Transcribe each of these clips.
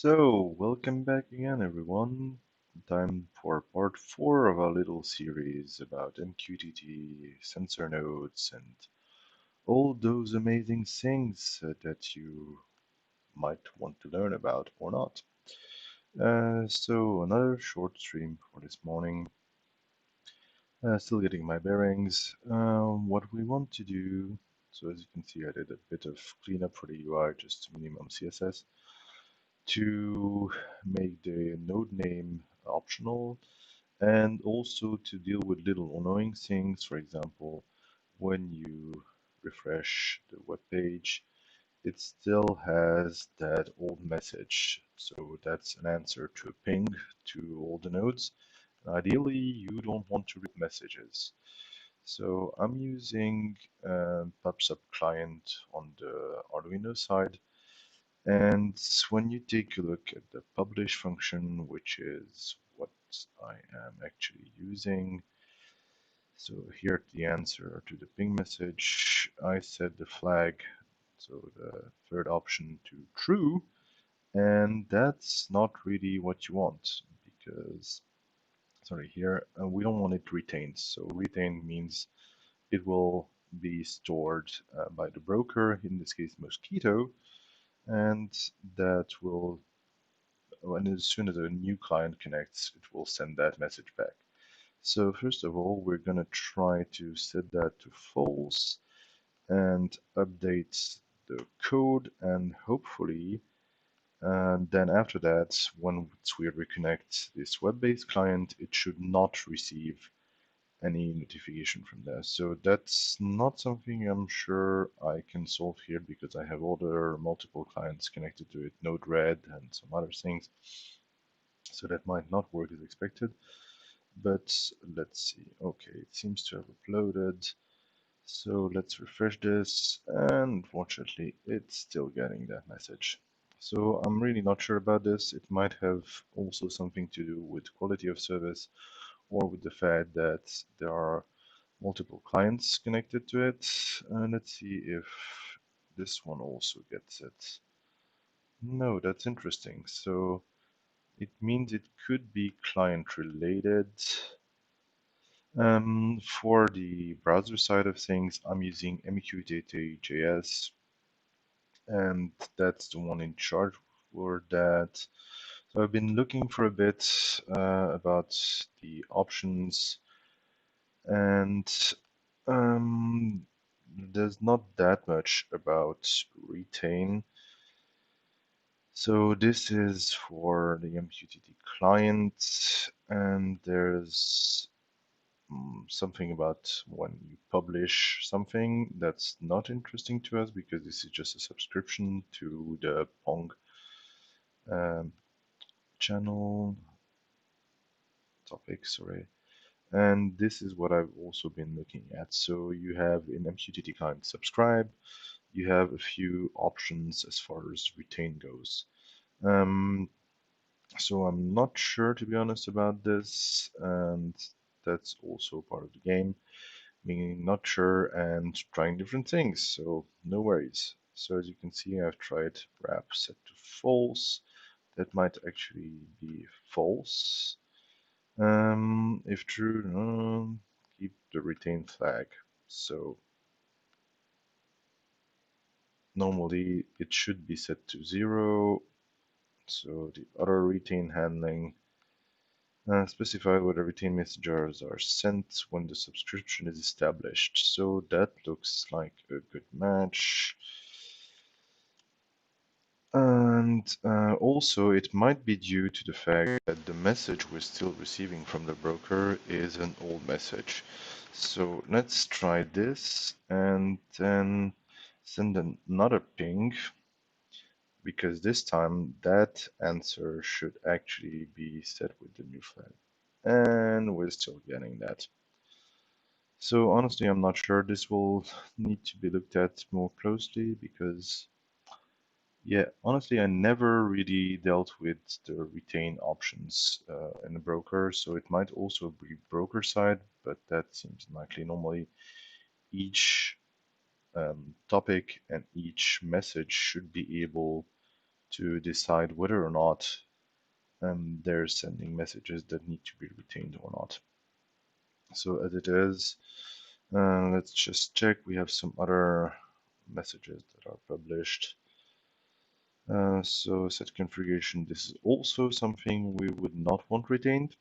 So, welcome back again, everyone. Time for part 4 of our little series about MQTT, sensor nodes, and all those amazing things that you might want to learn about or not. So, another short stream for this morning. Still getting my bearings. What we want to do, so as you can see, I did a bit of cleanup for the UI, just minimum CSS, to make the node name optional and also to deal with little annoying things. For example, when you refresh the web page, it still has that old message. So that's an answer to a ping to all the nodes. Ideally, you don't want to read messages. So I'm using PubSub client on the Arduino side. And when you take a look at the publish function, which is what I am actually using, so here the answer to the ping message, I set the flag, so the third option to true, and that's not really what you want because, sorry, here we don't want it retained. So retained means it will be stored by the broker, in this case Mosquito, and that will, and as soon as a new client connects, it will send that message back. So first of all, we're going to try to set that to false and update the code, and hopefully, then after that, once we reconnect this web-based client, it should not receive any notification from there. So that's not something I'm sure I can solve here because I have other multiple clients connected to it, Node-RED and some other things. So that might not work as expected, but let's see. Okay, it seems to have uploaded. So let's refresh this, and unfortunately, it's still getting that message. So I'm really not sure about this. It might have also something to do with quality of service or with the fact that there are multiple clients connected to it. Let's see if this one also gets it. No, that's interesting. So it means it could be client related. For the browser side of things, I'm using mqtt.js, and that's the one in charge for that. So I've been looking for a bit about the options, and there's not that much about retain. So this is for the MQTT client, and there's something about when you publish something that's not interesting to us because this is just a subscription to the Pong um, channel topic, sorry. And this is what I've also been looking at. So you have in MQTT client subscribe, you have a few options as far as retain goes. So I'm not sure, to be honest, about this, and that's also part of the game, being not sure and trying different things, so no worries. So as you can see, I've tried wrap set to false. That might actually be false. If true, keep the retain flag. So normally it should be set to 0. So the other retain handling specify whether retain messengers are sent when the subscription is established. So that looks like a good match. And also, it might be due to the fact that the message we're still receiving from the broker is an old message. So let's try this and then send another ping, because this time that answer should actually be set with the new flag. And we're still getting that. So honestly, I'm not sure. This will need to be looked at more closely because, yeah, honestly, I never really dealt with the retain options in the broker. So it might also be broker side, but that seems likely. Normally, each topic and each message should be able to decide whether or not they're sending messages that need to be retained or not. So as it is, let's just check. We have some other messages that are published. So set configuration, this is also something we would not want retained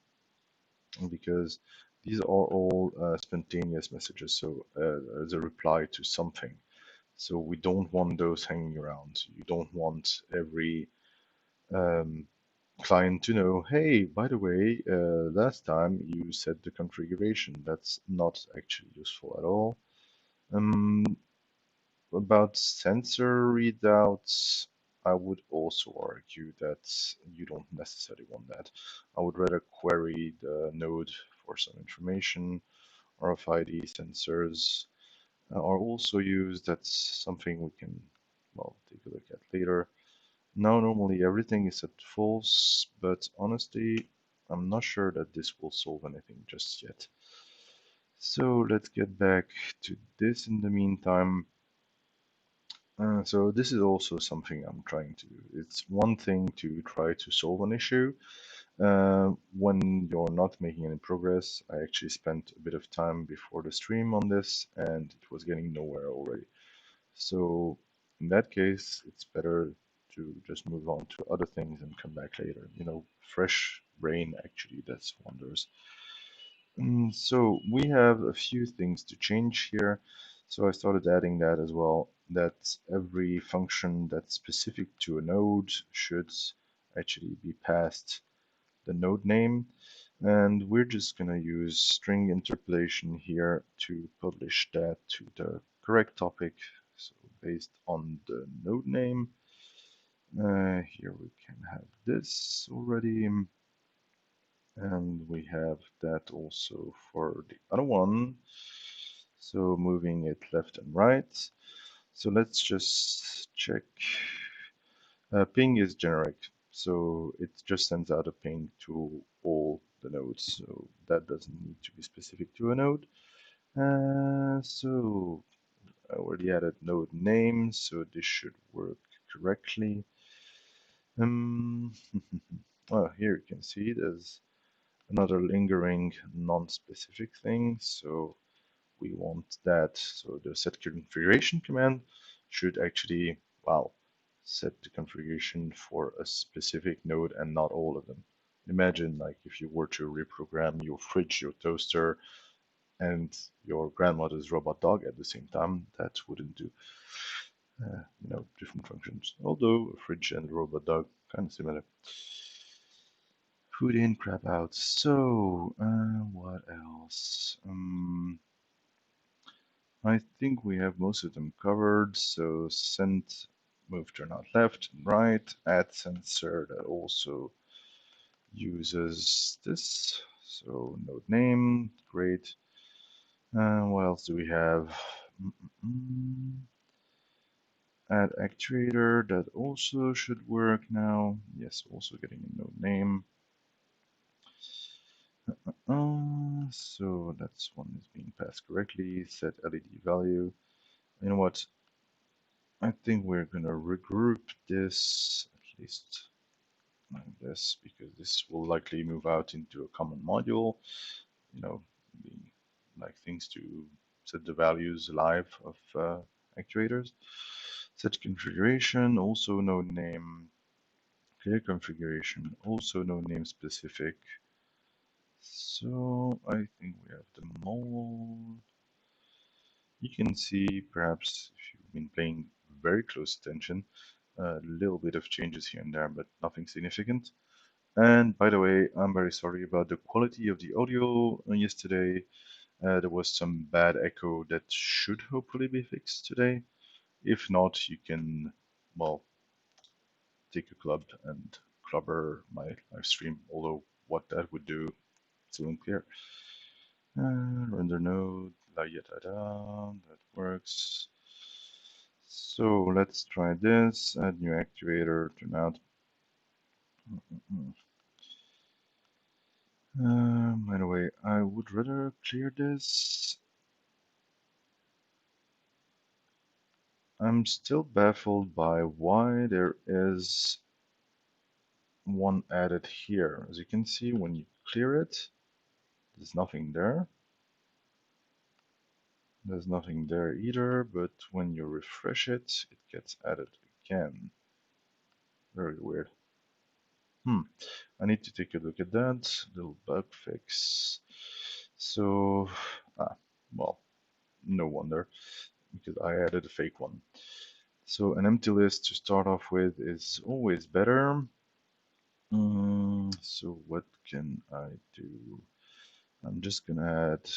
because these are all spontaneous messages, so as a reply to something. So we don't want those hanging around. You don't want every client to know, hey, by the way, last time you set the configuration. That's not actually useful at all. About sensor readouts, I would also argue that you don't necessarily want that. I would rather query the node for some information. RFID sensors are also used. That's something we can, well, take a look at later. Now, normally everything is set to false, but honestly, I'm not sure that this will solve anything just yet. So let's get back to this in the meantime. So this is also something I'm trying to do. It's one thing to try to solve an issue. When you're not making any progress, I actually spent a bit of time before the stream on this, and it was getting nowhere already. So in that case, it's better to just move on to other things and come back later. You know, fresh brain actually does wonders. So we have a few things to change here. So I started adding that as well, that every function that's specific to a node should actually be passed the node name. And we're just going to use string interpolation here to publish that to the correct topic. So based on the node name, here we can have this already. And we have that also for the other one. So moving it left and right. So let's just check. Ping is generic, so it just sends out a ping to all the nodes. So that doesn't need to be specific to a node. So I already added node name, so this should work correctly. Well, here you can see there's another lingering non-specific thing. So we want that. So the set configuration command should actually, well, set the configuration for a specific node and not all of them. Imagine like if you were to reprogram your fridge, your toaster, and your grandmother's robot dog at the same time, that wouldn't do. Different functions. Although a fridge and a robot dog, kind of similar. Food in, crap out. So, what else? I think we have most of them covered. So send, move, turn out left and right. Add sensor that also uses this. So node name, great. What else do we have? Add actuator, that also should work now. Yes, also getting a node name. So that's one is being passed correctly. Set LED value. You know what? I think we're gonna regroup this at least like this because this will likely move out into a common module. You know, being like things to set the values live of actuators. Set configuration, also node name. Clear configuration, also node name specific. So I think we have them all. You can see, perhaps, if you've been paying very close attention, a little bit of changes here and there, but nothing significant. And by the way, I'm very sorry about the quality of the audio yesterday. There was some bad echo that should hopefully be fixed today. If not, you can, well, take a club and clubber my live stream, although what that would do, still unclear. Render node, la yada da, that works. So let's try this, add new actuator, turn out. By the way, I would rather clear this. I'm still baffled by why there is one added here. As you can see, when you clear it, there's nothing there. There's nothing there either, but when you refresh it, it gets added again. Very weird. I need to take a look at that little bug fix. So, well, no wonder, because I added a fake one. So an empty list to start off with is always better. So what can I do? I'm just gonna add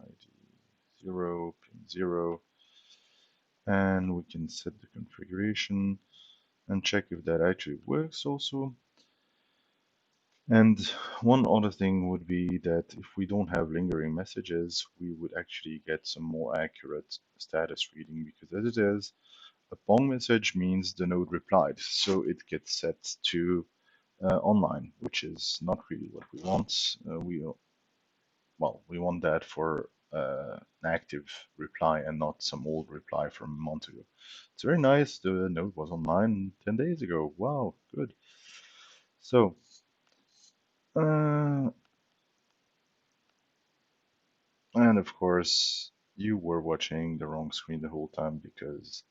ID 0, pin 0, and we can set the configuration and check if that actually works also. And one other thing would be that if we don't have lingering messages, we would actually get some more accurate status reading, because as it is, a pong message means the node replied, so it gets set to online, which is not really what we want. We want that for an active reply and not some old reply from a month ago. It's very nice. The node was online 10 days ago. Wow, good. So, and of course, you were watching the wrong screen the whole time because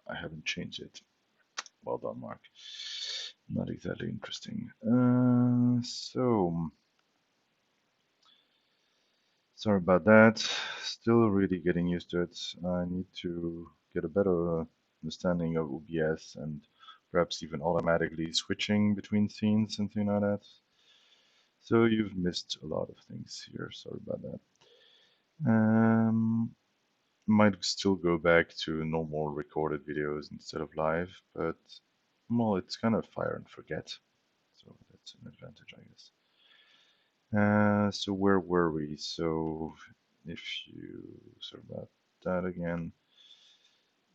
I haven't changed it. Well done, Mark. Not exactly interesting. Sorry about that. Still really getting used to it. I need to get a better understanding of OBS and perhaps even automatically switching between scenes and things like that. So you've missed a lot of things here. Sorry about that. Might still go back to normal recorded videos instead of live, but well, it's kind of fire and forget. So that's an advantage, I guess. So where were we? So if you sort about that again,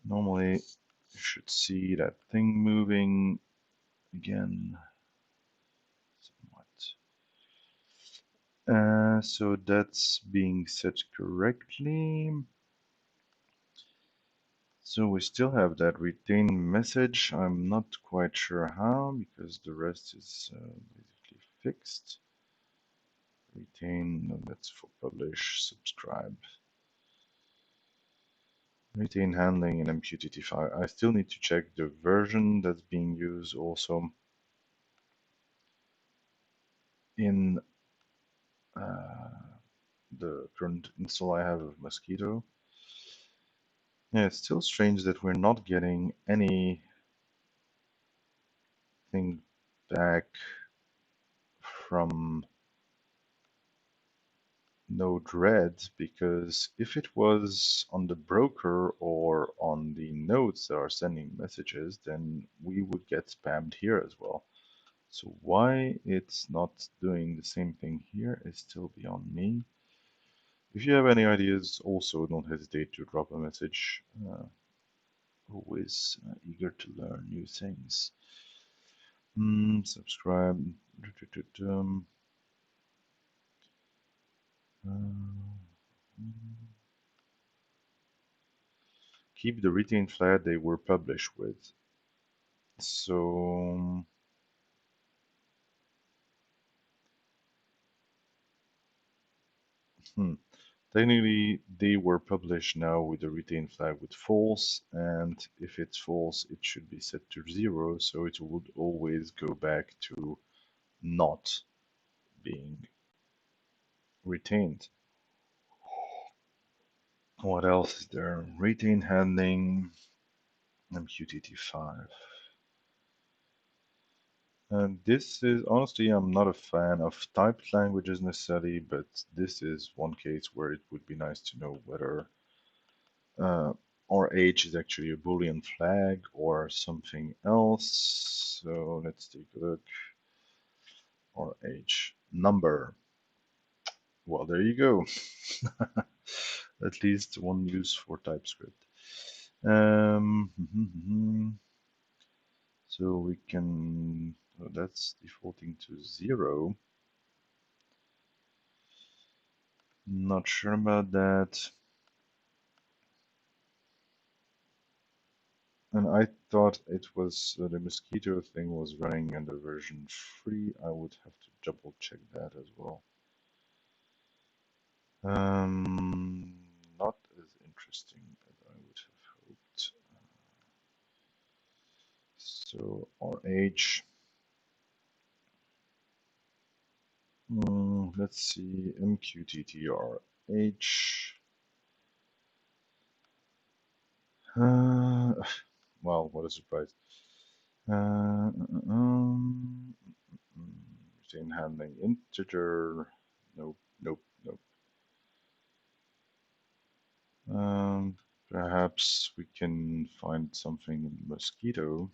normally you should see that thing moving again somewhat. So that's being set correctly. So we still have that retain message. I'm not quite sure how, because the rest is basically fixed. Retain, no, that's for publish, subscribe. Retain handling in mqtt5. I still need to check the version that's being used also in the current install I have of Mosquito. Yeah, it's still strange that we're not getting anything back from Node-RED, because if it was on the broker or on the nodes that are sending messages, then we would get spammed here as well. So why it's not doing the same thing here is still beyond me. If you have any ideas, also don't hesitate to drop a message. Always eager to learn new things. Subscribe. Keep the retain flag they were published with. So technically they were published now with the retain flag with false, and if it's false it should be set to 0, so it would always go back to not being retained. What else is there? Retain handling, mqtt5. And this is, honestly, I'm not a fan of typed languages necessarily, but this is one case where it would be nice to know whether our age is actually a Boolean flag or something else. So let's take a look. Our age number. Well, there you go. At least one use for TypeScript. So we can, oh, that's defaulting to 0. Not sure about that. And I thought it was the mosquito thing was running under version 3. I would have to double check that as well. Not as interesting as I would have hoped. So RH, let's see, mqtt.rh. Wow, what a surprise. Retain handling integer. Nope, nope, nope. Perhaps we can find something in mosquito.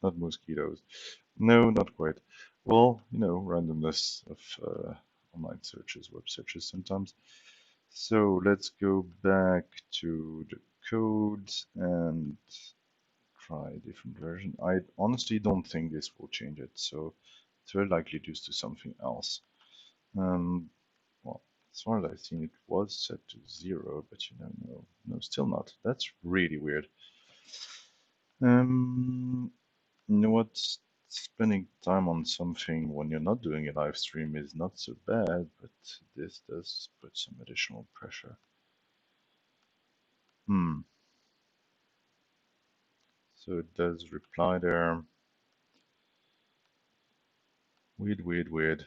Not mosquitoes. No, not quite. Well, randomness of online searches, web searches sometimes. So let's go back to the code and try a different version. I honestly don't think this will change it, so it's very likely due to something else. Well, as far as I've seen, it was set to 0, but no, still not. That's really weird. You know what? Spending time on something when you're not doing a live stream is not so bad, but this does put some additional pressure. So it does reply there. Weird, weird, weird.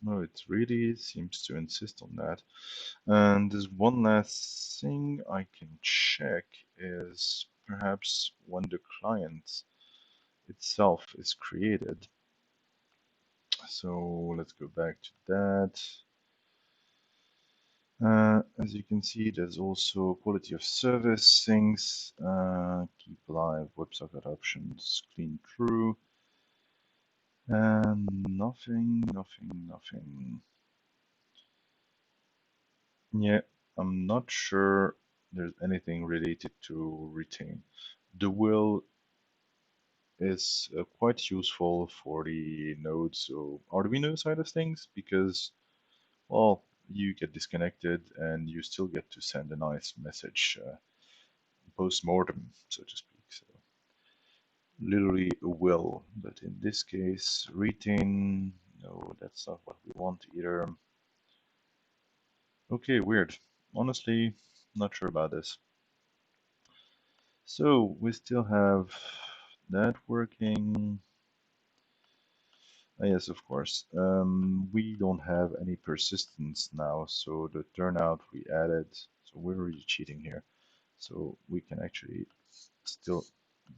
No, it really seems to insist on that. And there's one last thing I can check is perhaps when the client itself is created. So let's go back to that. As you can see, there's also quality of service things, keep live WebSocket options, clean true, and nothing, nothing, nothing. Yeah, I'm not sure there's anything related to retain. The will is quite useful for the nodes or Arduino side of things because, well, you get disconnected and you still get to send a nice message post-mortem, so to speak. So literally a will, but in this case, retain, no, that's not what we want either. Okay, weird. Honestly, not sure about this. So we still have that working. Yes, of course. We don't have any persistence now, so the turnout we added, so we're really cheating here. So we can actually still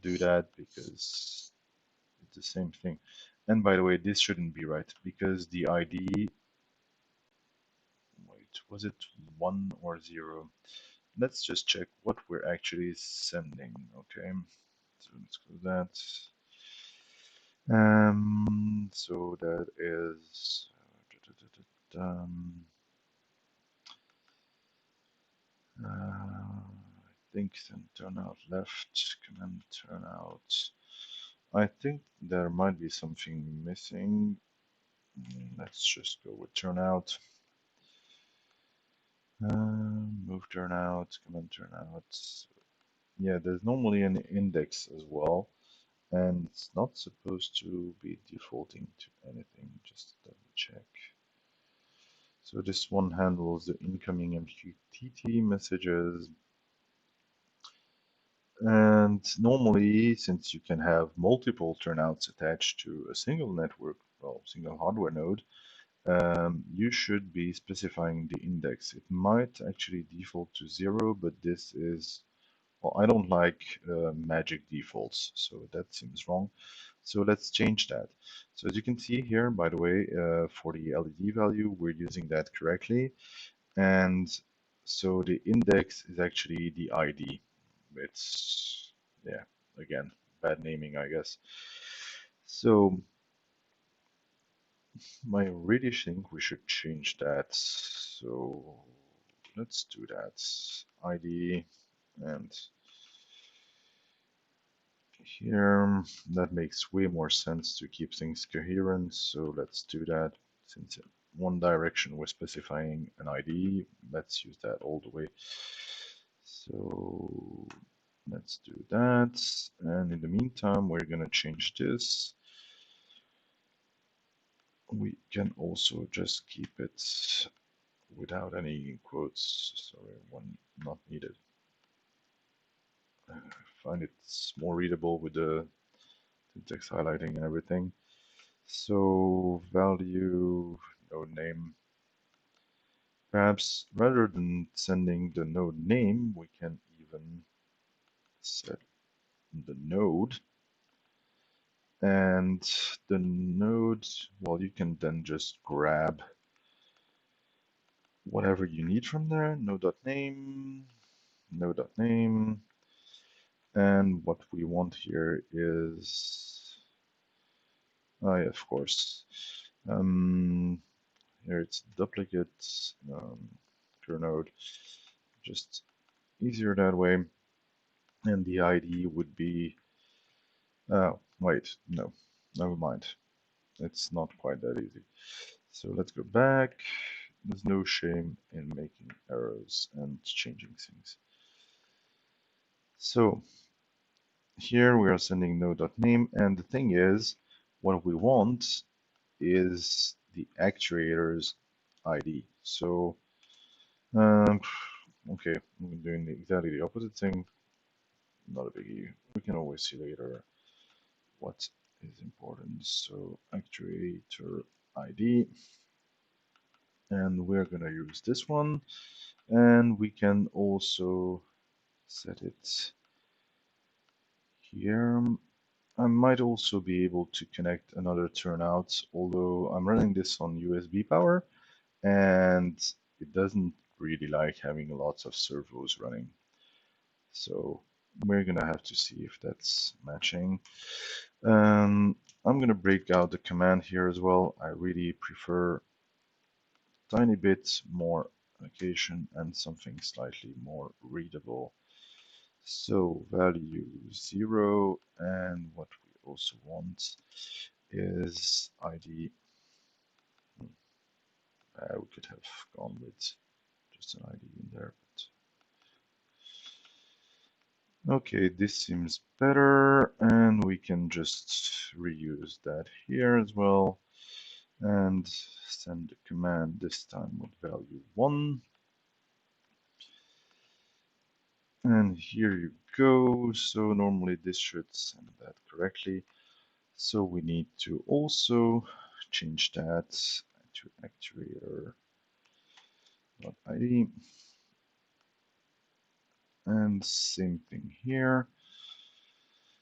do that because it's the same thing. And by the way, this shouldn't be right because the ID, wait, was it 1 or 0? Let's just check what we're actually sending, okay? So let's go that. So that is I think then turnout left, command turnout. I think there might be something missing. Let's just go with turnout. Move turnout, command turnout. Yeah, there's normally an index as well, and it's not supposed to be defaulting to anything. Just double check. So this one handles the incoming MQTT messages. And normally, since you can have multiple turnouts attached to a single network, well, single hardware node, you should be specifying the index. It might actually default to 0, but this is, well, I don't like magic defaults, so that seems wrong. So let's change that. So as you can see here, by the way, for the LED value, we're using that correctly. And so the index is actually the ID. It's, yeah, again, bad naming, I guess. So I really think we should change that. So let's do that. ID and here, that makes way more sense to keep things coherent. So let's do that. Since one direction we're specifying an ID, let's use that all the way. So let's do that. And in the meantime, we're going to change this. We can also just keep it without any quotes. Sorry, one not needed. I find it more readable with the text highlighting and everything. So value node name. Perhaps rather than sending the node name, we can even set the node. And the node, well, you can then just grab whatever you need from there, node.name, node.name. And what we want here is, oh yeah, of course. Here it's duplicate per node, just easier that way. And the ID would be, wait, no, never mind. It's not quite that easy. So let's go back. There's no shame in making errors and changing things. So here we are sending node.name, and the thing is, what we want is the actuator's ID. So, okay, we're doing exactly the opposite thing. Not a biggie. We can always see later what is important. So actuator ID, and we're gonna use this one, and we can also set it here. I might also be able to connect another turnout, although I'm running this on USB power, and it doesn't really like having lots of servos running. So we're gonna have to see if that's matching. I'm gonna break out the command here as well. I really prefer tiny bit more allocation and something slightly more readable. So value 0, and what we also want is ID. We could have gone with just an ID in there. But okay, this seems better, and we can just reuse that here as well, and send the command this time with value 1. And here you go. So normally this should send that correctly. So we need to also change that to actuator.id. And same thing here.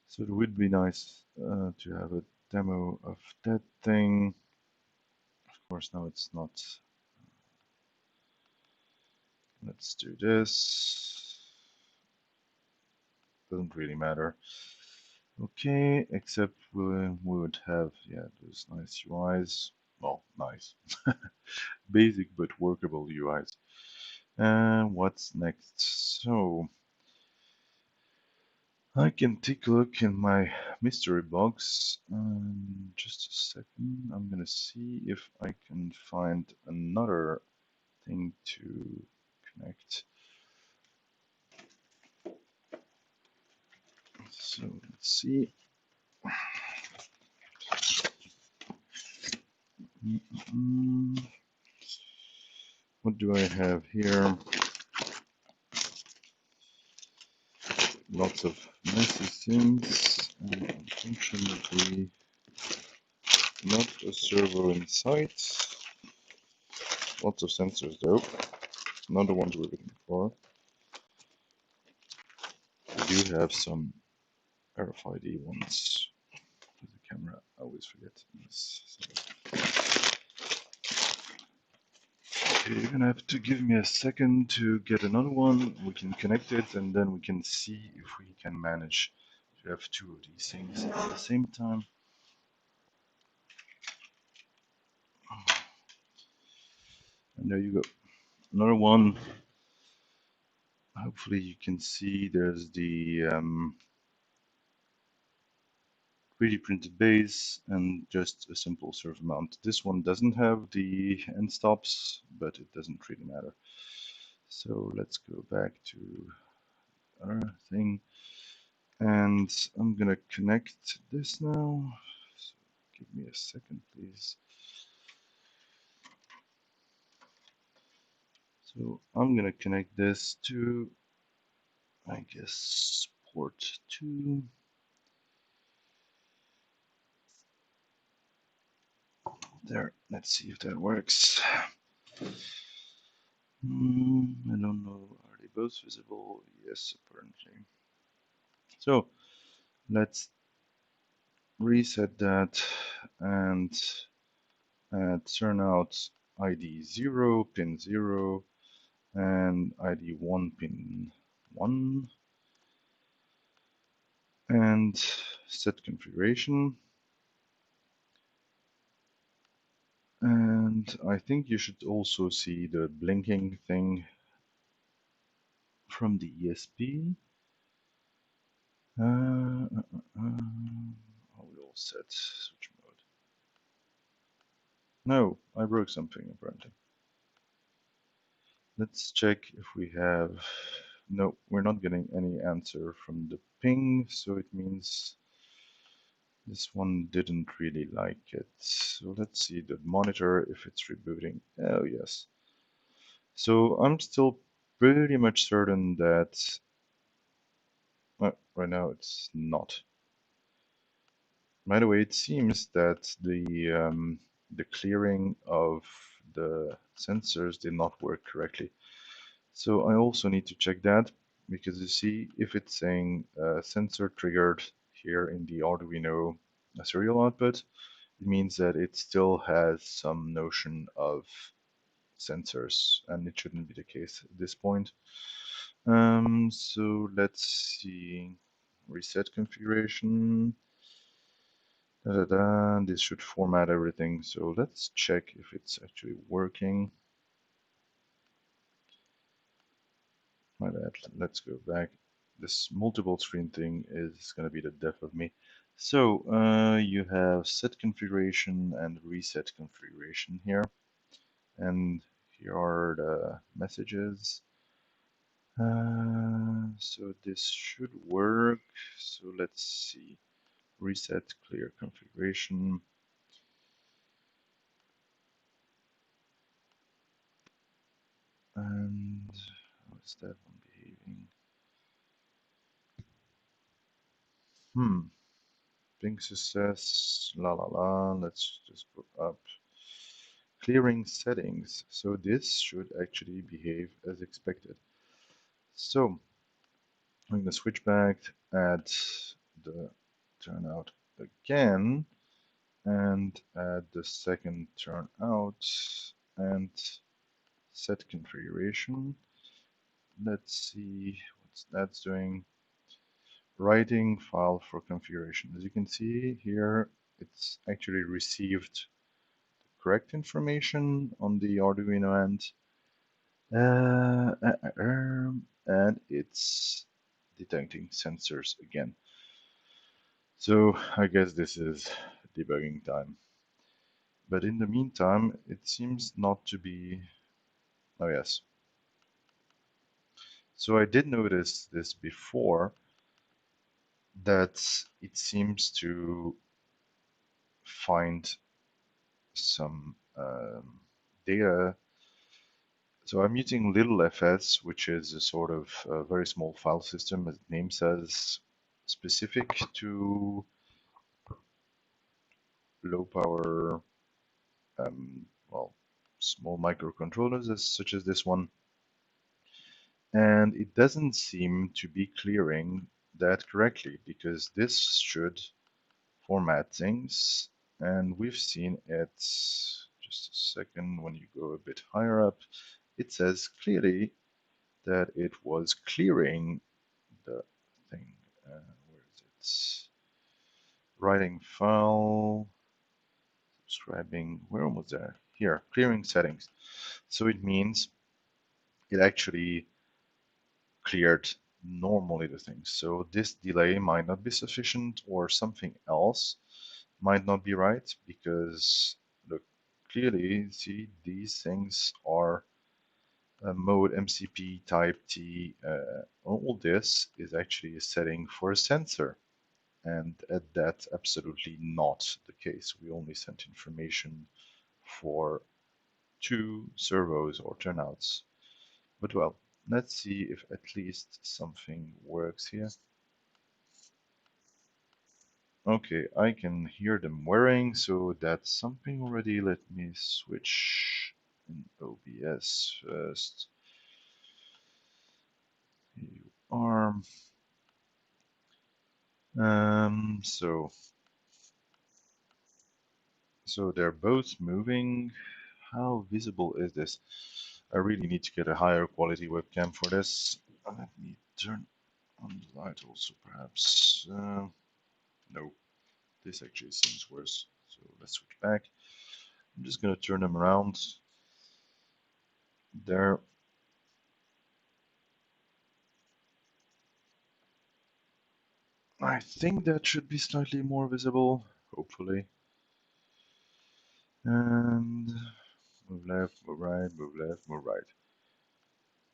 So it would be nice to have a demo of that thing. Of course, now it's not. Let's do this. Doesn't really matter. Okay, except we would have, yeah, those nice UIs. Well, nice. Basic but workable UIs. And what's next? So I can take a look in my mystery box. Just a second. I'm gonna see if I can find another thing to connect. So let's see. What do I have here? Lots of messy things, and unfortunately not a servo in sight. Lots of sensors though, not the ones we're looking for. We do have some RFID ones. The camera, I always forget this. Okay, you're gonna have to give me a second to get another one. We can connect it, and then we can see if we can manage to have two of these things at the same time. And there you go. Another one. Hopefully you can see there's the 3D printed base and just a simple servo mount. This one doesn't have the end stops, but it doesn't really matter. So let's go back to thing. And I'm gonna connect this now. So give me a second, please. So I'm gonna connect this to, I guess, port 2. There, let's see if that works. I don't know, are they both visible? Yes, apparently. So let's reset that and turn out ID 0, pin 0, and ID 1, pin 1, and set configuration. And I think you should also see the blinking thing from the ESP. Are we all set? Switch mode. No, I broke something apparently. Let's check if we have. No, we're not getting any answer from the ping, so it means this one didn't really like it. So let's see the monitor if it's rebooting. Oh, yes. So I'm still pretty much certain that right now it's not. By the way, it seems that the clearing of the sensors did not work correctly. So I also need to check that because you see if it's saying sensor triggered here in the Arduino serial output, it means that it still has some notion of sensors, and it shouldn't be the case at this point. So let's see, reset configuration. This should format everything. So let's check if it's actually working. My bad. Let's go back. This multiple screen thing is going to be the death of me. So you have set configuration and reset configuration here. And here are the messages. So this should work. So let's see. Reset clear configuration. And how is that one behaving? Ping success, la la la. Let's just go up. Clearing settings. So this should actually behave as expected. So I'm going to switch back, add the turnout again, and add the second turnout and set configuration. Let's see what that's doing. Writing file for configuration. As you can see here, it's actually received the correct information on the Arduino end. And it's detecting sensors again. So I guess this is debugging time. But in the meantime, it seems not to be. Oh, yes. So I did notice this before, that it seems to find some data. So I'm using little fs, which is a sort of very small file system, as the name says, specific to low power, well, small microcontrollers such as this one. And it doesn't seem to be clearing that correctly, because this should format things. And we've seen it, just a second, when you go a bit higher up, it says clearly that it was clearing the thing. Where is it? Writing file, subscribing, we're almost there. Here, clearing settings. So it means it actually cleared normally the things. So this delay might not be sufficient, or something else might not be right, because look, clearly see these things are mode MCP type T. All this is actually a setting for a sensor. And that's absolutely not the case. We only sent information for two servos or turnouts. But well, let's see if at least something works here. Okay, I can hear them whirring, so that's something already. Let me switch in OBS first. Here you are. So they're both moving. How visible is this? I really need to get a higher quality webcam for this. Let me turn on the light also, perhaps. No, this actually seems worse. So let's switch back. I'm just gonna turn them around. There. I think that should be slightly more visible, hopefully. And move left, move right, move left, move right.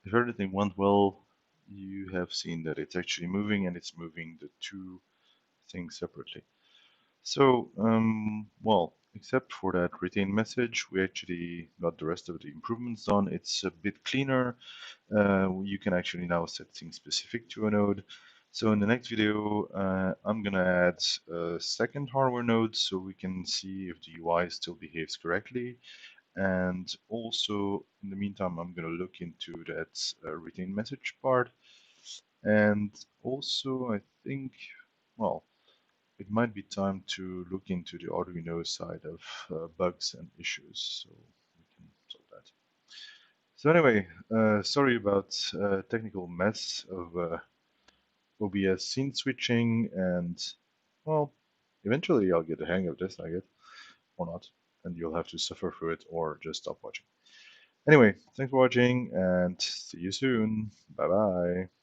If everything went well, you have seen that it's actually moving and it's moving the two things separately. So, well, except for that retain message, we actually got the rest of the improvements done. It's a bit cleaner. You can actually now set things specific to a node. So in the next video, I'm gonna add a second hardware node so we can see if the UI still behaves correctly. And also, in the meantime, I'm gonna look into that retain message part. And also, I think, well, it might be time to look into the Arduino side of bugs and issues, so we can solve that. So anyway, sorry about technical mess of OBS scene switching, and well, eventually I'll get the hang of this, I guess, or not, and you'll have to suffer through it or just stop watching. Anyway, thanks for watching, and see you soon. Bye bye.